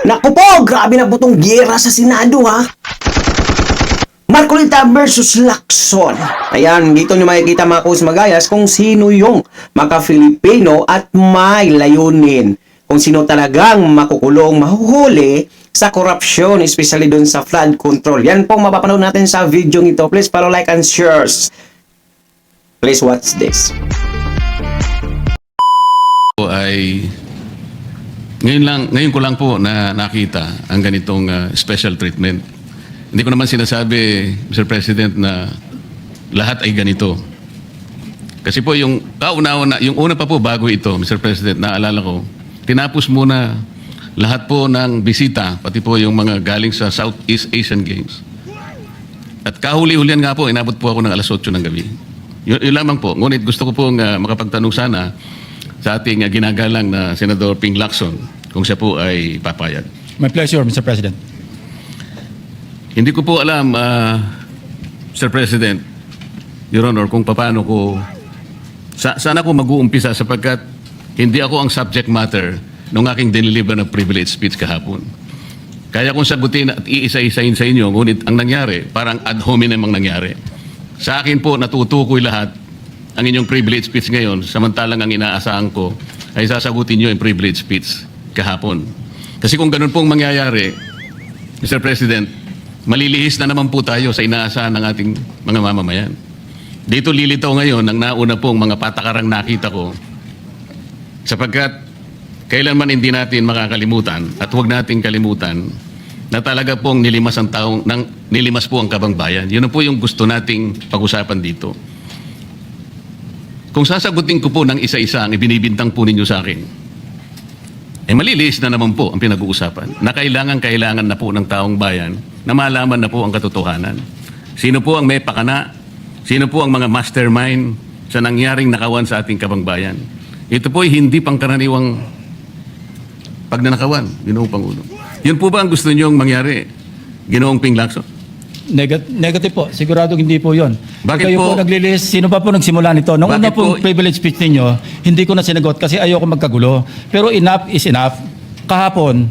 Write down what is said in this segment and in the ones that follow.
Naku po, grabe na butong giyera sa Senado ha. Marcolita versus Lacson. Ayan, dito nyo makikita mga kusmagayas kung sino yung maka-Filipino at may layunin. Kung sino talagang makukulong, mahuhuli sa korupsyon, especially dun sa flood control. Yan pong mapapanood natin sa video ito. Please follow, like, and share. Please watch this. Ay ngayon ko lang po na nakita ang ganitong special treatment. Hindi ko naman sinasabi, Mr. President, na lahat ay ganito. Kasi po yung una pa po bago ito, Mr. President, naalala ko, tinapos muna lahat po ng bisita, pati po yung mga galing sa Southeast Asian Games. At kahuli-hulian nga po, inabot po ako ng alas 8 ng gabi. Yun lamang po. Ngunit gusto ko pong makapagtanong sana sa ating ginagalang na Senador Ping Lacson kung siya po ay papayag. My pleasure, Mr. President. Hindi ko po alam, Mr. President, Your Honor, kung paano ko, saan ako mag-uumpisa sapagkat hindi ako ang subject matter ng aking diniliver na privilege speech kahapon. Kaya kong sagutin at iisa-isahin sa inyo, ngunit ang nangyari, parang ad hominem ang nangyari. Sa akin po, natutukoy lahat ang inyong privilege speech ngayon, samantalang ang inaasahan ko ay sasagutin nyo yung privilege speech kahapon. Kasi kung ganun pong mangyayari, Mr. President, malilihis na naman po tayo sa inaasahan ng ating mga mamamayan. Dito lilitaw ngayon ang nauna pong mga patakarang nakita ko sapagkat kailanman hindi natin makakalimutan at huwag natin kalimutan na talaga pong nilimas po ang kabangbayan. Yun po yung gusto nating pag-usapan dito. Kung sasagutin ko po ng isa-isa ang ibinibintang po ninyo sa akin, maliliis na naman po ang pinag-uusapan na kailangan na po ng taong bayan na malaman na po ang katotohanan. Sino po ang may pakana? Sino po ang mga mastermind sa nangyaring nakawan sa ating kabangbayan? Ito po ay hindi pangkaraniwang pagnanakawan, Ginoong Pangulo. Yun po ba ang gusto niyong mangyari, Ginoong Ping Lacson? Negative po. Sigurado hindi po yon. Bakit Kayo po? po naglilist. Sino pa po nagsimula nito? Nung Bakit una pong po? privilege speech ninyo, hindi ko na sinagot kasi ayoko magkagulo. Pero enough is enough. Kahapon,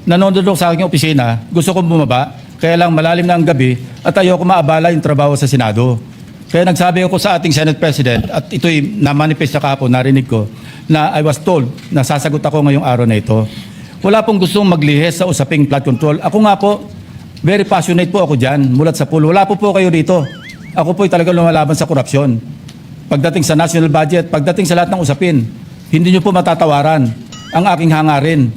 nanonood ako sa aking opisina, gusto kong bumaba, kaya lang malalim na ang gabi at ayoko maabala yung trabaho sa Senado. Kaya nagsabi ako sa ating Senate President at ito'y na-manifest na kahapon, narinig ko, na I was told na sasagot ako ngayong araw na ito. Wala pong gustong maglihis sa usaping flood control. Ako nga po, very passionate po ako dyan, mulat sa pool. Wala po kayo dito. Ako po'y talagang lumalaban sa korupsyon. Pagdating sa national budget, pagdating sa lahat ng usapin, hindi nyo po matatawaran ang aking hangarin,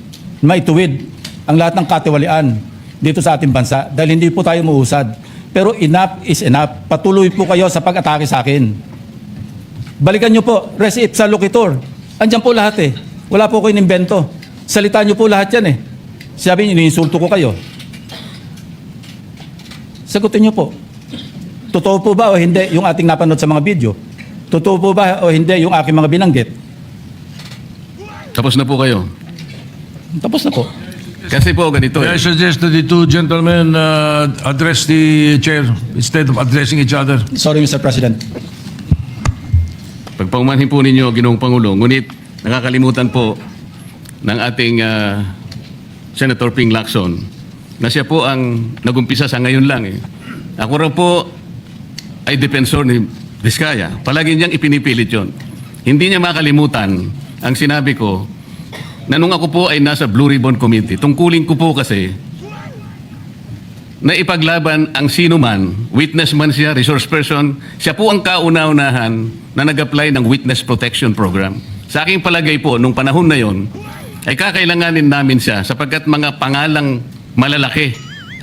maituwid ang lahat ng katiwalian dito sa ating bansa dahil hindi po tayo muusad. Pero enough is enough. Patuloy po kayo sa pag-atake sa akin. Balikan nyo po, res ipsa loquitur. Andyan po lahat eh. Wala po kayo inimbento. Salita nyo po lahat yan eh. Sabi nyo, iniinsulto ko kayo. Sagutin niyo po. Totoo po ba o hindi yung ating napanood sa mga video? Totoo po ba o hindi yung aking mga binanggit? Tapos na po kayo. Tapos na po. Kasi po ganito I suggest that the two gentlemen address the chair instead of addressing each other. Sorry, Mr. President. Pagpaumanhin po ninyo, Ginoong Pangulo, ngunit nakakalimutan po ng ating Senator Ping Lacson na siya po ang nagumpisa sa ngayon lang eh. Ako rin po ay defensor ni Vizcaya. Palagi niyang ipinipilit yun. Hindi niya makalimutan ang sinabi ko na nung ako po ay nasa Blue Ribbon Committee, tungkulin ko po kasi na ipaglaban ang sino man, witness man siya, resource person, siya po ang kauna-unahan na nag-apply ng Witness Protection Program. Sa aking palagay po, nung panahon na yon, ay kakailanganin namin siya sapagkat mga pangalang malalaki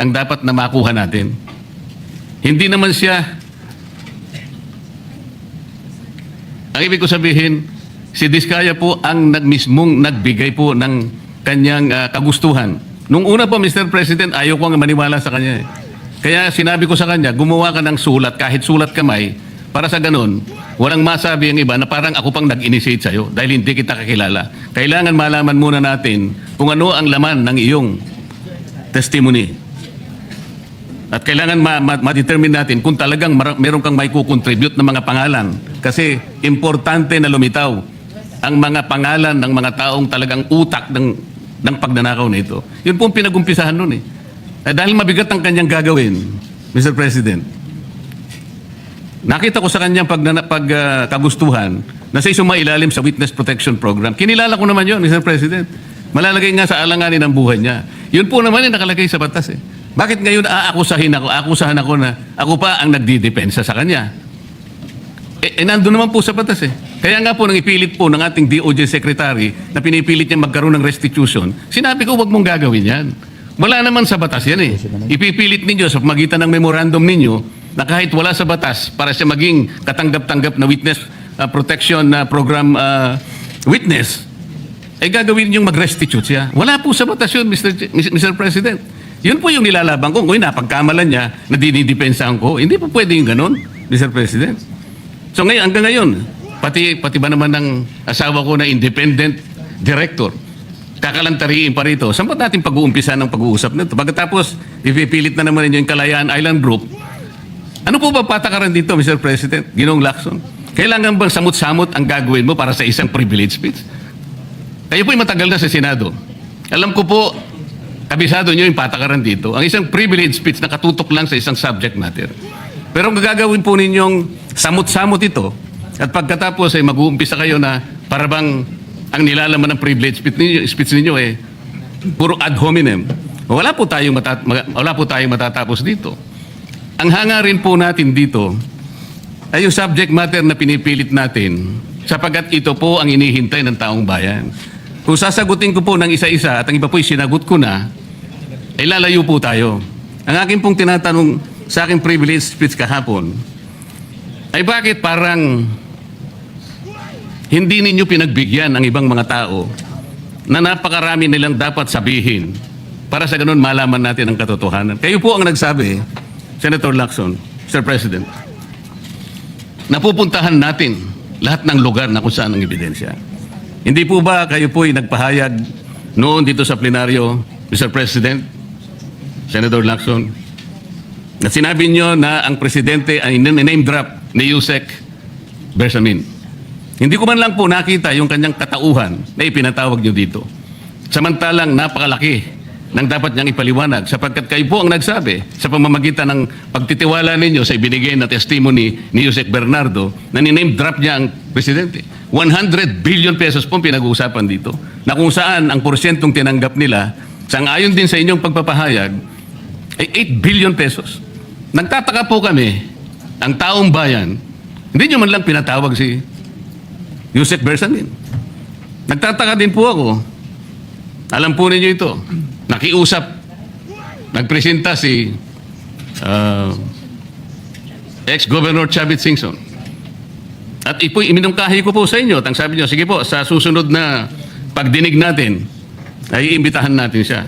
ang dapat na makuha natin. Hindi naman siya, ang ibig ko sabihin, si Vizcaya po ang mismong nagbigay po ng kanyang kagustuhan. Nung una po, Mr. President, ayaw ko nga maniwala sa kanya. Kaya sinabi ko sa kanya, gumawa ka ng sulat, kahit sulat kamay, para sa ganun, walang masabi ang iba na parang ako pang nag-initiate sa'yo dahil hindi kita kakilala. Kailangan malaman muna natin kung ano ang laman ng iyong testimony. At kailangan ma-determine natin kung talagang meron kang may kukontribute na mga pangalan. Kasi importante na lumitaw ang mga pangalan ng mga taong talagang utak ng ng pagnanakaw na ito. Yun po ang pinag-umpisahan nun eh. Dahil mabigat ang kanyang gagawin, Mr. President, nakita ko sa kanyang kagustuhan na siya sumailalim sa Witness Protection Program. Kinilala ko naman yun, Mr. President. Malalagay nga sa alanganin ang buhay niya. Yun po naman yung nakalagay sa batas eh. Bakit ngayon aakusahan ako na ako pa ang nagdidepensa sa kanya? Nandun naman po sa batas eh. Kaya nga po nang ipilit po ng ating DOJ Secretary na pinipilit niya magkaroon ng restitution, sinabi ko wag mong gagawin yan. Wala naman sa batas yan eh. Ipipilit ninyo sa pamagitan ng memorandum ninyo na kahit wala sa batas para siya maging katanggap-tanggap na witness protection program witness, ay gagawin yung mag-restitute siya. Wala po sa batas yun, Mr. President. Yun po yung nilalaban ko. Kung napagkamalan niya na dinidepensahan ko, hindi po pwede yung ganun, Mr. President. So ngayon, hanggang ngayon, pati ba naman ng asawa ko na independent director, kakalantariin pa rito. Saan ba natin pag-uumpisa ng pag-uusap nito? Pagkatapos, ipipilit na naman ninyo yung Kalayaan Island Group. Ano po ba patakaran dito, Mr. President? Ginoong Lacson? Kailangan bang samot-samot ang gagawin mo para sa isang privilege speech? Kayo po'y matagal na sa Senado. Alam ko po, kabisado nyo yung patakaran dito. Ang isang privilege speech na katutok lang sa isang subject matter. Pero kung gagawin po ninyong samot-samot ito, at pagkatapos ay mag-uumpisa kayo na parabang ang nilalaman ng privilege speech ninyo eh, puro ad hominem. Wala po tayong matatapos dito. Ang hangarin po natin dito ay yung subject matter na pinipilit natin sapagkat ito po ang inihintay ng taong bayan. Kung sasagutin ko po ng isa-isa at ang iba po'y sinagot ko na, ay lalayo po tayo. Ang akin pong tinatanong sa aking privilege speech kahapon ay bakit parang hindi ninyo pinagbigyan ang ibang mga tao na napakarami nilang dapat sabihin para sa ganun malaman natin ang katotohanan. Kayo po ang nagsabi, Senator Lacson, Mr. President, napupuntahan natin lahat ng lugar na kung saan ang ebidensya. Hindi po ba kayo po'y nagpahayag noon dito sa plenaryo, Mr. President, Senator Lacson, na sinabi nyo na ang presidente ay name drop ni Yusek Bersamin. Hindi ko man lang po nakita yung kanyang katauhan na ipinatawag nyo dito. Samantalang napakalaki ng dapat niyang ipaliwanag sapagkat kayo po ang nagsabi sa pamamagitan ng pagtitiwala ninyo sa ibinigay na testimony ni Yusek Bernardo na niname drop niya ang presidente. 100 billion pesos po pinag-uusapan dito na kung saan ang porsyentong tinanggap nila sang-ayon din sa inyong pagpapahayag ay 8 billion pesos. Nagtataka po kami, ang taong bayan, hindi nyo man lang pinatawag si Yusek Bersamin. Nagtataka din po ako. Alam po ninyo ito. Nakiusap. Nagpresenta si ex-Governor Chavit Singson. At iminungkahi ko po sa inyo. At ang sabi nyo, sige po, sa susunod na pagdinig natin, ay iimbitahan natin siya.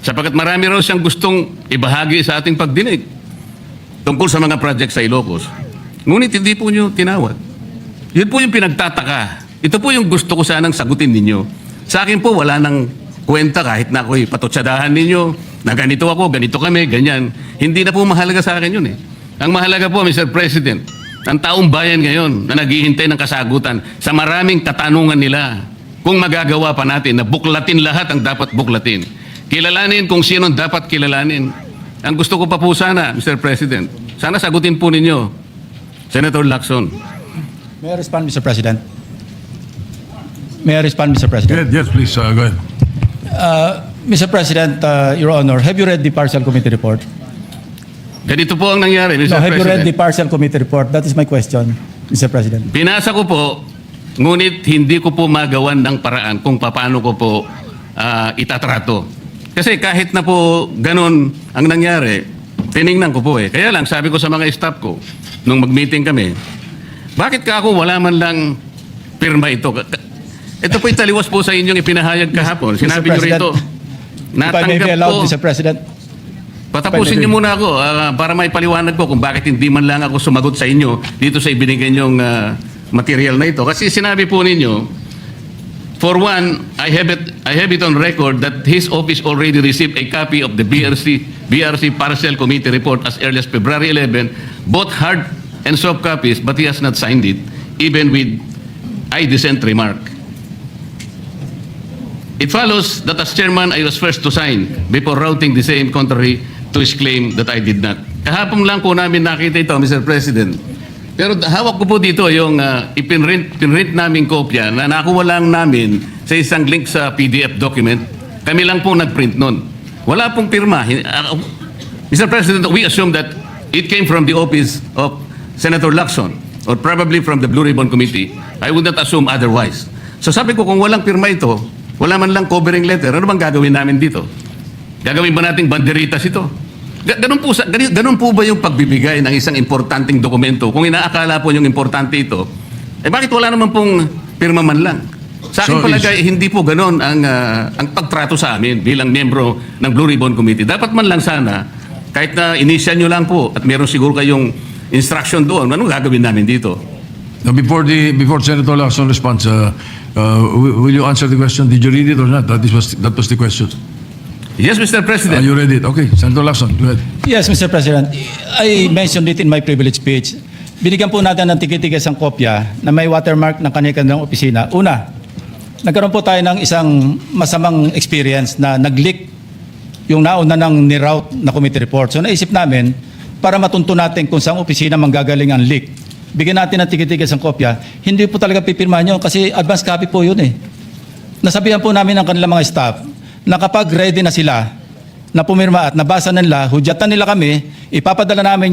Sapagkat marami raw siyang gustong ibahagi sa ating pagdinig tungkol sa mga project sa Ilocos. Ngunit hindi po nyo tinawag. Yun po yung pinagtataka. Ito po yung gusto ko sanang sagutin ninyo. Sa akin po, wala nang kwenta kahit na ako'y patutsadahan ninyo na ganito ako, ganito kami, ganyan. Hindi na po mahalaga sa akin yun eh. Ang mahalaga po, Mr. President, ang taong bayan ngayon na naghihintay ng kasagutan sa maraming katanungan nila kung magagawa pa natin na buklatin lahat ang dapat buklatin. Kilalanin kung sino dapat kilalanin. Ang gusto ko pa po sana, Mr. President, sana sagutin po ninyo, Senator Lacson. May I respond, Mr. President? May I respond, Mr. President? Yes, please, go ahead. Mr. President, Your Honor, have you read the partial committee report? Ganito po ang nangyari, Mr. No, have you read President. the partial committee report? That is my question, Mr. President. Binasa ko po, ngunit hindi ko po magawan ng paraan kung paano ko po itatrato. Kasi kahit na po ganun ang nangyari, tiningnan ko po eh. Kaya lang, sabi ko sa mga staff ko, nung mag-meeting kami, bakit ka ako wala man lang pirma ito? Ito po italiwas po sa inyong ipinahayag kahapon. Sinabi nyo rito, If I may be natanggap allowed, po. Mr. President. Patapusin niyo muna ako para may paliwanag ko kung bakit hindi man lang ako sumagot sa inyo dito sa ibinigay niyong material na ito. Kasi sinabi po ninyo, for one, I have it on record that his office already received a copy of the BRC Partial Committee Report as early as February 11, both hard and soft copies, but he has not signed it, even with I dissent remark. It follows that as chairman, I was first to sign before routing the same contrary to his claim that I did not. Kahapon lang po namin nakita ito, Mr. President. Pero hawak ko po dito yung pinrint naming kopya na nakuha lang namin sa isang link sa PDF document. Kami lang po nagprint nun. Wala pong pirma. Mr. President, we assume that it came from the office of Senator Lacson or probably from the Blue Ribbon Committee. I would not assume otherwise. So sabi ko, kung walang pirma ito, wala man lang covering letter, ano bang gagawin namin dito? Gagawin ba nating banderitas ito? Ganun po ba yung pagbibigay ng isang importanteng dokumento? Kung inaakala po yung importante ito, bakit wala naman pong pirma man lang? Sa akin So palagay, hindi po ganun ang pagtrato sa amin bilang miyembro ng Blue Ribbon Committee. Dapat man lang sana, kahit na initial nyo lang po at meron siguro kayong instruction doon, anong gagawin namin dito? Now, before Senator Lacson responds, will you answer the question? Did you read it or not? That was the question. Yes, Mr. President. You read it? Okay, Senator Lacson, go ahead. Yes, Mr. President. I mentioned it in my privilege speech. Binigyan po natin ng tikitigas ang kopya na may watermark ng kanilang opisina. Una, nagkaroon po tayo ng isang masamang experience na nag-leak yung nauna ng ni-route na committee report. So naisip namin, para matunto natin kung saan opisina manggagaling ang leak, bigyan natin ng tikitigas ang kopya. Hindi po talaga pipirmahan yun kasi advance copy po yun eh. Nasabihan po namin ng kanilang mga staff na kapag ready na sila na pumirma at nabasa nila, hudyatan nila kami, ipapadala namin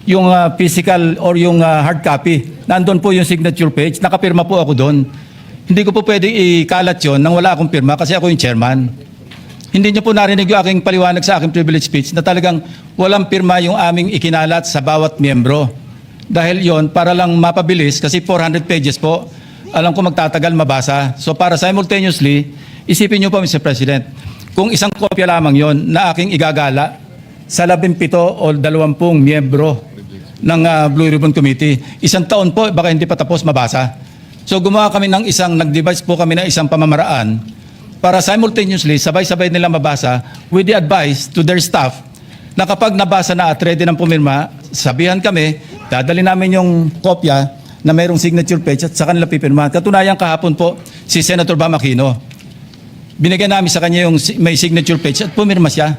yung physical or yung hard copy. Nandun po yung signature page, nakapirma po ako doon. Hindi ko po pwede ikalat yun nang wala akong pirma kasi ako yung chairman. Hindi niyo po narinig yung aking paliwanag sa aking privilege speech na talagang walang pirma yung aming ikinalat sa bawat miyembro. Dahil yon para lang mapabilis kasi 400 pages po, alam ko magtatagal mabasa. So para simultaneously, isipin niyo po Mr. President, kung isang kopya lamang yon na aking igagala sa 17 o 20 miyembro ng Blue Ribbon Committee, isang taon po baka hindi pa tapos mabasa. So gumawa kami ng nag-devise po kami ng isang pamamaraan para simultaneously, sabay-sabay nila mabasa with the advice to their staff na kapag nabasa na at ready ng pumirma, sabihan kami, dadali namin yung kopya na mayroong signature page at sa kanila pipirma. Katunayan kahapon po si Senator Bam Aquino. Binigyan namin sa kanya yung may signature page at pumirma siya.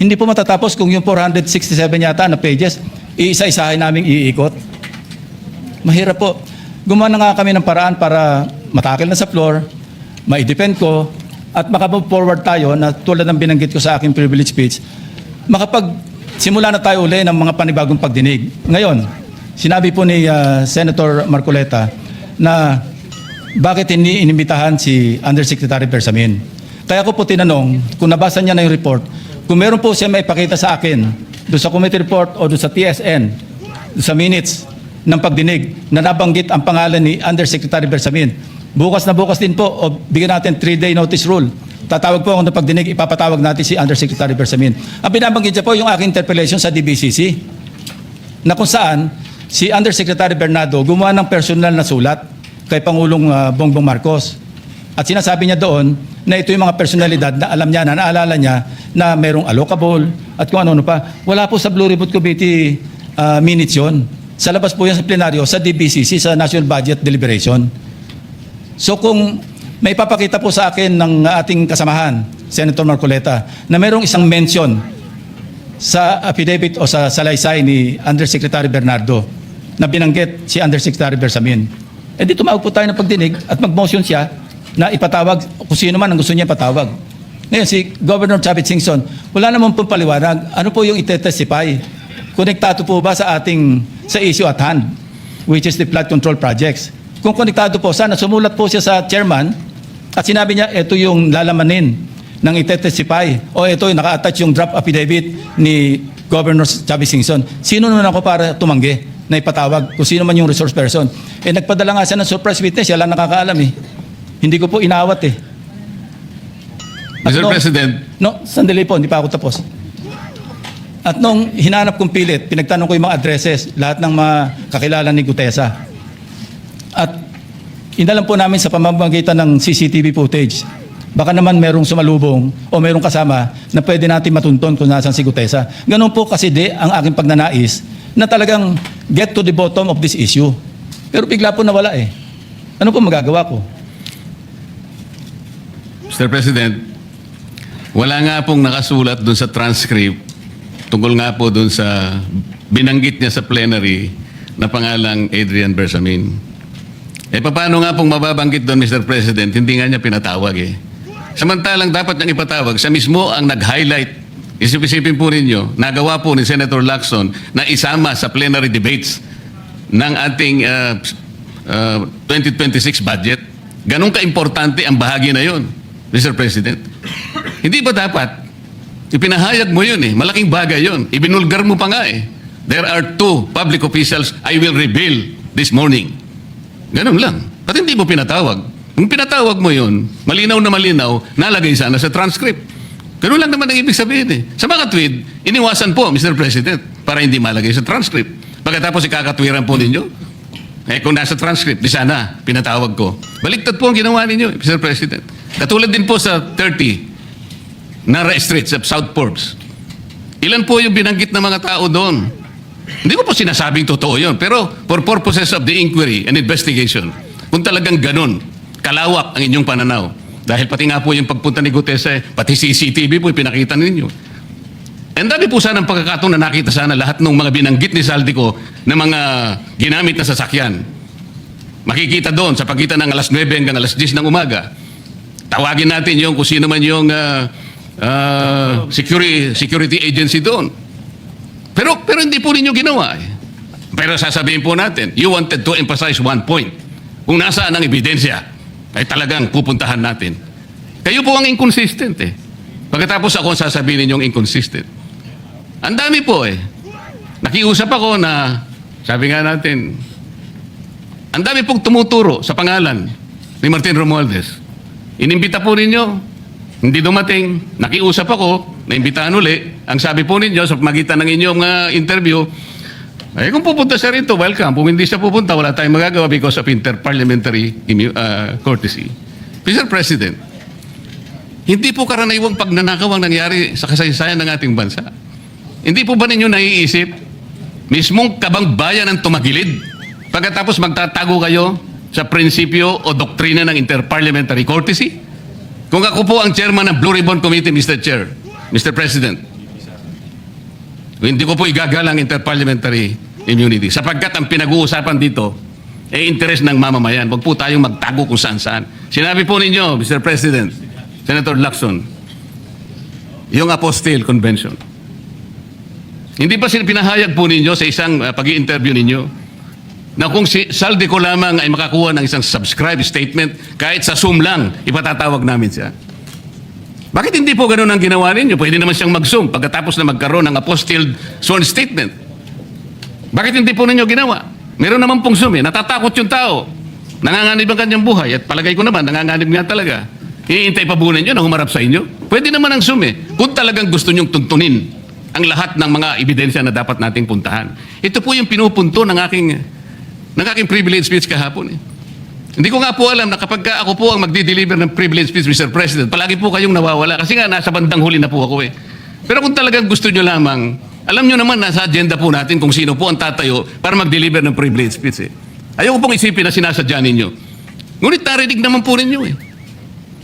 Hindi po matatapos kung yung 467 yata na pages, iisa-isahin namin iikot. Mahirap po. Gumawa na nga kami ng paraan para matakil na sa floor, ma-defend ko, at makapag forward tayo na tulad ng binanggit ko sa aking privilege speech, simula na tayo uli ng mga panibagong pagdinig. Ngayon, sinabi po ni Senator Marcoleta na bakit hindi inimbitahan si Undersecretary Bersamin. Kaya ko po tinanong, kung nabasa niya na yung report, kung meron po siya maipakita sa akin doon sa committee report o doon sa TSN, doon sa minutes ng pagdinig na nabanggit ang pangalan ni Undersecretary Bersamin. Bukas na bukas din po, o bigyan natin 3-day notice rule. Tatawag po ako ng pagdinig, ipapatawag natin si Undersecretary Bersamin. Ang binabanggit niya po yung aking interpellation sa DBCC, na kung saan si Undersecretary Bernardo gumawa ng personal na sulat kay Pangulong Bongbong Marcos. At sinasabi niya doon na ito yung mga personalidad na alam niya, na naalala niya na merong allocable at kung ano-ano pa. Wala po sa Blue Ribbon Committee minutes yun. Sa labas po yan sa plenaryo, sa DBCC, sa National Budget Deliberation. So kung may papakita po sa akin ng ating kasamahan, Senator Marcoleta, na mayroong isang mention sa affidavit o sa salaysay ni Undersecretary Bernardo na binanggit si Undersecretary Bersamin, di tumawag po tayo ng pagdinig at mag-motion siya na ipatawag kung sino man ang gusto niya ipatawag. Ngayon, si Governor Chavit Singson, wala naman pong paliwanag. Ano po yung ite-testify? Konektado po ba sa issue at hand, which is the flood control projects? Kung konektado po, sana sumulat po siya sa chairman at sinabi niya, ito yung lalamanin ng ite-testify o ito yung naka-attach yung draft affidavit ni Governor Chavit Singson. Sino naman ako para tumanggi na ipatawag kung sino man yung resource person? Nagpadala nga siya ng surprise witness, siya lang nakakaalam eh. Hindi ko po inawat eh. Mr. President. No, sandali po, hindi pa ako tapos. At nung hinanap kong pilit, pinagtanong ko yung mga addresses, lahat ng mga kakilala ni Gutesa. At inalam po namin sa pamamagitan ng CCTV footage, baka naman merong sumalubong o merong kasama na pwede natin matunton kung nasan si Gutesa. Ganun po kasi ang aking pagnanais na talagang get to the bottom of this issue. Pero bigla po nawala eh. Ano po magagawa ko? Mr. President, wala nga pong nakasulat doon sa transcript tungkol nga po doon sa binanggit niya sa plenary na pangalang Adrian Bersamin. Paano nga pong mababanggit doon, Mr. President? Hindi nga niya pinatawag eh. Samantalang dapat niyang ipatawag, siya mismo ang nag-highlight. Isipin po ninyo, nagawa po ni Senator Lacson na isama sa plenary debates ng ating 2026 budget. Ganun ka-importante ang bahagi na yon, Mr. President. Hindi ba dapat ipinahayag mo yun eh? Malaking bagay yun. Ibinulgar mo pa nga eh. There are 2 public officials I will reveal this morning. Ganun lang. Ba't hindi mo pinatawag? Kung pinatawag mo yun, malinaw na malinaw, nalagay sana sa transcript. Ganun lang naman ang ibig sabihin eh. Sa mga tweet, iniwasan po, Mr. President, para hindi malagay sa transcript. Pagkatapos ikakatwiran po ninyo, kung nasa transcript, di sana, pinatawag ko. Baliktad po ang ginawa ninyo, Mr. President. Katulad din po sa 30, Nara Street sa South Forbes. Ilan po yung binanggit ng mga tao doon? Hindi ko po sinasabing totoo yun, pero for purposes of the inquiry and investigation, kung talagang ganun, kalawak ang inyong pananaw. Dahil pati nga po yung pagpunta ni Gutesa, pati CCTV po pinakita ninyo. And dami po sana ang pagkakataon na nakita sana lahat ng mga binanggit ni Saldico na mga ginamit na sasakyan. Makikita doon sa pagitan ng alas 9 hanggang alas 10 ng umaga. Tawagin natin yung kung sino man yung security agency doon. Pero hindi po ninyo ginawa eh. Pero sasabihin po natin, you wanted to emphasize one point. Kung nasaan ang ebidensya, ay talagang pupuntahan natin. Kayo po ang inconsistent eh. Pagkatapos ako ang sasabihin ninyong inconsistent. Ang dami po eh. Nakiusap ako na, sabi nga natin, ang dami pong tumuturo sa pangalan ni Martin Romualdez. Inimbita po ninyo, hindi dumating, nakiusap ako, naimbitahan uli. Ang sabi po ninyo sa magitan ng inyong interview, ay kung pupunta siya rito, welcome. Kung hindi siya pupunta, wala tayong magagawa because of interparliamentary courtesy. Mr. President, hindi po karaniwang pagnanakaw ang nangyari sa kasaysayan ng ating bansa. Hindi po ba ninyo naiisip, mismong kabang bayan ang tumagilid, pagkatapos magtatago kayo sa prinsipyo o doktrina ng interparliamentary courtesy? Kung ako po ang chairman ng Blue Ribbon Committee, Mr. Chair, Mr. President, hindi ko po igagalang interparliamentary immunity sapagkat ang pinag-uusapan dito ay interes ng mamamayan. Huwag po tayong magtago kung saan-saan. Sinabi po ninyo, Mr. President, Senator Lacson, yung Apostille Convention. Hindi ba pinahayag po ninyo sa isang pag-i-interview ninyo na kung si Saldico lamang ay makakuha ng isang subscribe statement, kahit sa Zoom lang, ipatatawag namin siya? Bakit hindi po ganun ang ginawa ninyo? Pwede naman siyang mag-Zoom pagkatapos na magkaroon ng apostilled sworn statement. Bakit hindi po ninyo ginawa? Meron naman pong Zoom eh. Natatakot yung tao. Nanganganib ang kanyang buhay. At palagay ko naman, nanganganib nga talaga. Iintay pa bunin nyo na humarap sa inyo? Pwede naman ang Zoom eh. Kung talagang gusto nyong tuntunin ang lahat ng mga ebidensya na dapat nating puntahan. Ito po yung pinupunto ng aking privilege speech kahapon eh. Hindi ko nga po alam na kapag ako po ang magdi-deliver ng privilege speech, Mr. President, palagi po kayong nawawala kasi nga nasa bandang huli na po ako eh. Pero kung talagang gusto nyo lamang, alam nyo naman nasa agenda po natin kung sino po ang tatayo para mag-deliver ng privilege speech eh. Ayoko pong isipin na sinasadya ninyo. Ngunit narinig naman po ninyo eh.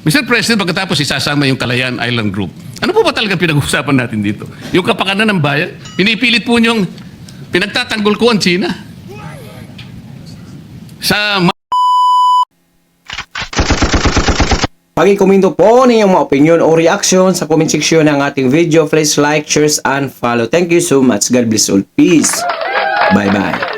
Mr. President, pagkatapos isasama yung Kalayaan Island Group, ano po ba talaga pinag-uusapan natin dito? Yung kapakanan ng bayan? Pinipilit po nyong pinagtatanggol ko ang China. Sa Pag-i-komento po ninyong mga opinion o reaction sa comment section ng ating video. Please like, share, and follow. Thank you so much. God bless all. Peace. Bye-bye.